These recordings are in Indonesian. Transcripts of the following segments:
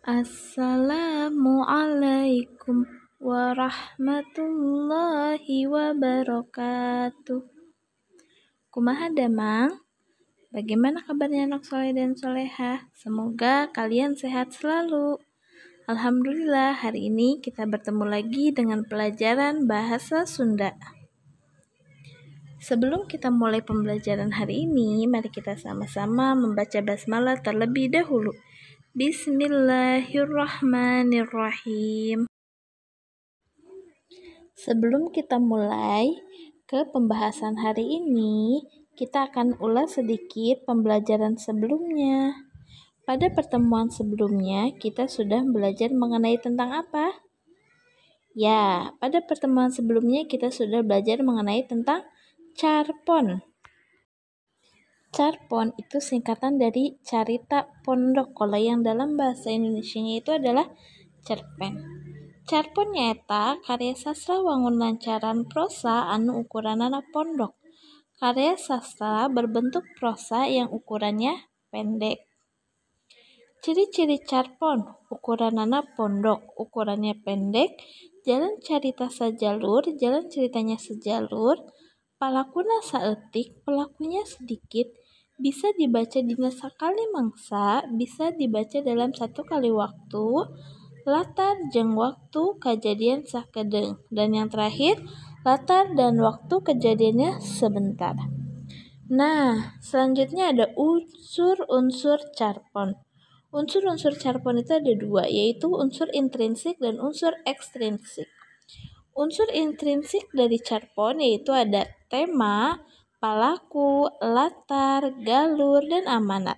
Assalamualaikum warahmatullahi wabarakatuh. Kumaha damang? Bagaimana kabarnya anak soleh dan solehah? Semoga kalian sehat selalu. Alhamdulillah, hari ini kita bertemu lagi dengan pelajaran bahasa Sunda. Sebelum kita mulai pembelajaran hari ini, mari kita sama-sama membaca basmalah terlebih dahulu. Bismillahirrahmanirrahim. Sebelum kita mulai ke pembahasan hari ini, kita akan ulas sedikit pembelajaran sebelumnya. Pada pertemuan sebelumnya, kita sudah belajar mengenai tentang apa? Ya, pada pertemuan sebelumnya kita sudah belajar mengenai tentang carpon. Carpon itu singkatan dari carita pondok. Kalau yang dalam bahasa Indonesianya itu adalah cerpen. Carpon nyaeta karya sastra wangun lancaran prosa anu ukuranana pondok. Karya sastra berbentuk prosa yang ukurannya pendek. Ciri-ciri carpon: ukuranana pondok, ukurannya pendek, jalan carita sajalur, jalan ceritanya sejalur, palakuna saeutik, pelakunya sedikit, bisa dibaca dina sakali mangsa, bisa dibaca dalam satu kali waktu, latar jeung waktu kejadian sakedeung, dan yang terakhir latar dan waktu kejadiannya sebentar. Nah, selanjutnya ada unsur-unsur carpon. Unsur-unsur carpon itu ada dua, yaitu unsur intrinsik dan unsur ekstrinsik. Unsur intrinsik dari carpon yaitu ada tema, palaku, latar, galur, dan amanat.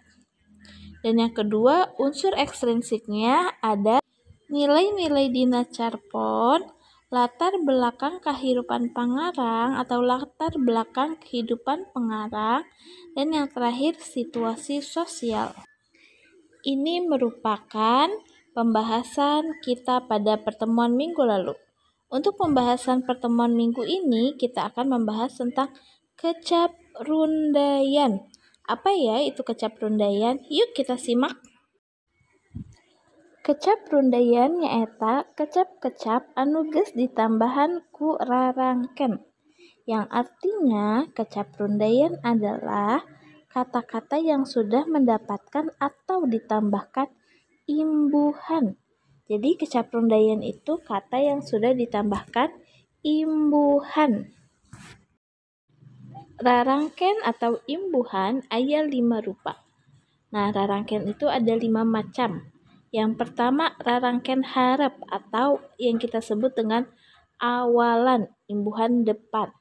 Dan yang kedua, unsur ekstrinsiknya ada nilai-nilai dina carpon, latar belakang kehidupan pengarang atau latar belakang kehidupan pengarang, dan yang terakhir situasi sosial. Ini merupakan pembahasan kita pada pertemuan minggu lalu. Untuk pembahasan pertemuan minggu ini, kita akan membahas tentang kecaprundaian. Apa ya itu kecaprundaian? Yuk kita simak. Kecaprundaian nyaeta kecap-kecap anu geus ditambahan ku rarangken. Yang artinya kecaprundaian adalah kata-kata yang sudah mendapatkan atau ditambahkan imbuhan. Jadi kecaprundaian itu kata yang sudah ditambahkan imbuhan. Rarangken atau imbuhan aya 5 rupa. Nah, rarangken itu ada 5 macam. Yang pertama, rarangken hareup atau yang kita sebut dengan awalan, imbuhan depan.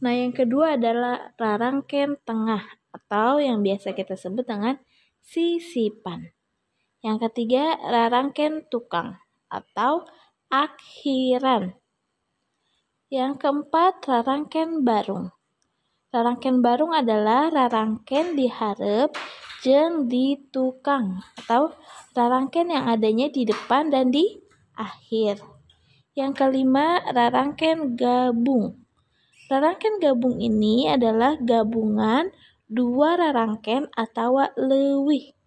Nah, yang kedua adalah rarangken tengah atau yang biasa kita sebut dengan sisipan. Yang ketiga, rarangken tukang atau akhiran. Yang keempat, rarangken barung. Rarangken barung adalah rarangken di hareup jeung di tukang atau rarangken yang adanya di depan dan di akhir. Yang kelima, rarangken gabung. Rarangken gabung ini adalah gabungan dua rarangken atau leuwih.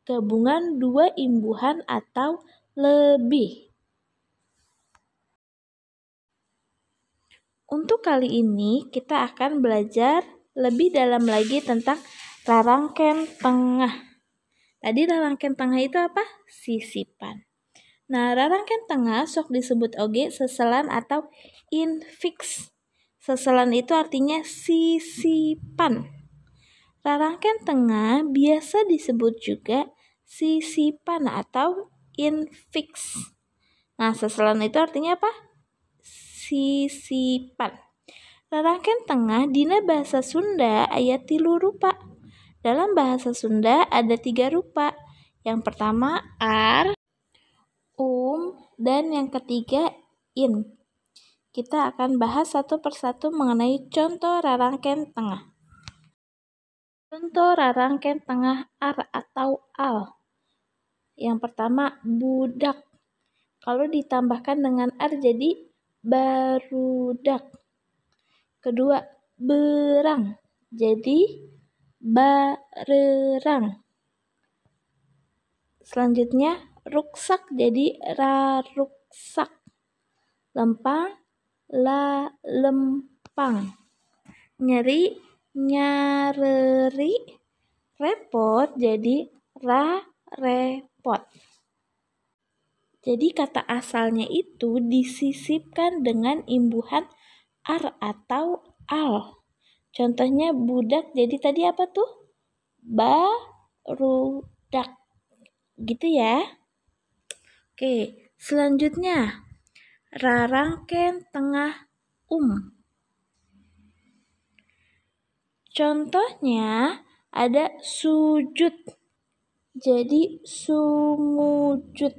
Gabungan dua imbuhan atau lebih. Untuk kali ini kita akan belajar lebih dalam lagi tentang rarangken tengah. Tadi rarangken tengah itu apa? Sisipan. Nah, rarangken tengah sok disebut oge seselan atau infiks. Seselan itu artinya sisipan. Rarangken tengah biasa disebut juga sisipan atau infiks. Nah, seselan itu artinya apa? Sisipan. Rarangken tengah dina bahasa Sunda aya 3 rupa. Dalam bahasa Sunda ada 3 rupa. Yang pertama ar, dan yang ketiga in. Kita akan bahas satu persatu mengenai contoh rarangken tengah. Contoh rarangken tengah ar atau al. Yang pertama budak. Kalau ditambahkan dengan ar jadi barudak. Kedua berang. Jadi barerang. Selanjutnya ruksak jadi raruksak. Lempang, lempang. Nyeri, nyareri. Repot jadi repot. Jadi kata asalnya itu disisipkan dengan imbuhan ar atau al. Contohnya budak, jadi tadi apa tuh? Barudak. Gitu ya. Oke, selanjutnya rarangken tengah Contohnya ada sujud. Jadi sumujud.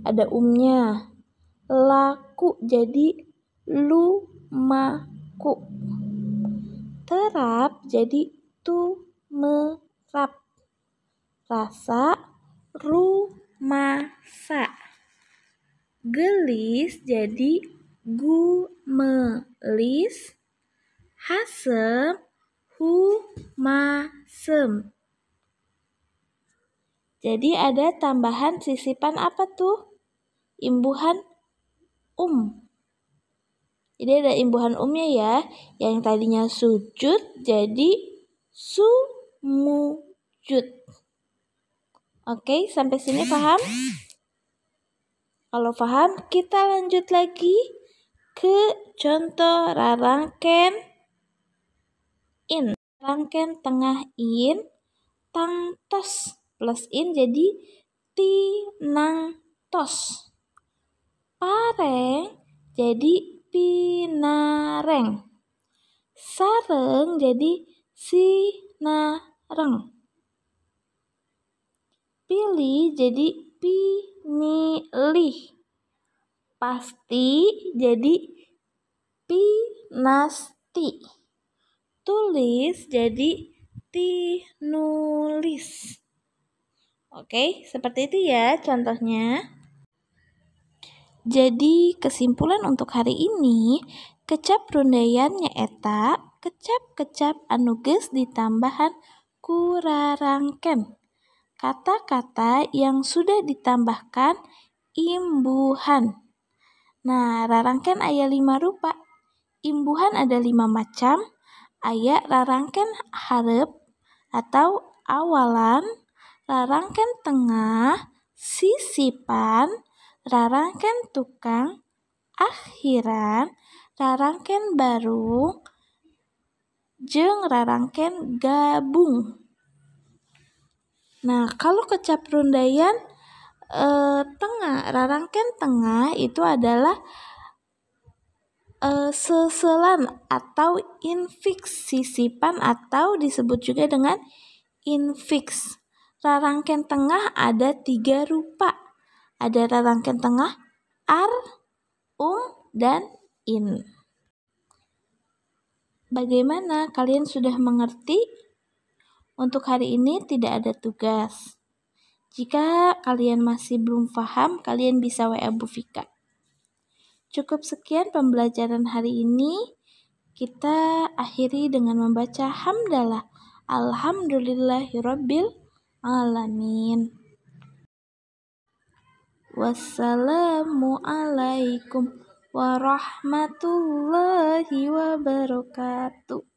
Ada umnya. Laku jadi lumaku. Terap jadi tumerap. Rasa rumasa. Gelis jadi gumelis. Hasem humasem. Jadi ada tambahan sisipan apa tuh? Imbuhan Jadi ada imbuhan umnya ya. Yang tadinya sujud jadi sumujud. Oke, sampai sini paham? Kalau paham, kita lanjut lagi ke contoh rarangken in. Rangken tengah in, tangtos plus in jadi tinangtos. Pareng jadi pinareng. Sareng jadi sinareng. Pilih jadi pinilih. Pasti jadi pinasti. Tulis jadi tinulis. Oke, seperti itu ya contohnya. Jadi kesimpulan untuk hari ini, kecap rundayannya eta, kecap-kecap anu geus ditambahan ku rarangken. Kata-kata yang sudah ditambahkan imbuhan. Nah, rarangken aya 5 rupa. Imbuhan ada 5 macam. Aya rarangken hareup atau awalan, rarangken tengah, sisipan, rarangken tukang, akhiran, rarangken barung, jeung rarangken gabung. Nah, kalau kecap rundayan tengah, rarangken tengah itu adalah seselan atau infiks, sisipan atau disebut juga dengan infiks. Rarangken tengah ada 3 rupa. Ada rarangken tengah ar, dan in. Bagaimana? Kalian sudah mengerti? Untuk hari ini tidak ada tugas. Jika kalian masih belum paham, kalian bisa WA Bu Fika. Cukup sekian pembelajaran hari ini. Kita akhiri dengan membaca hamdalah. Alhamdulillahirabbil alamin. Wassalamualaikum warahmatullahi wabarakatuh.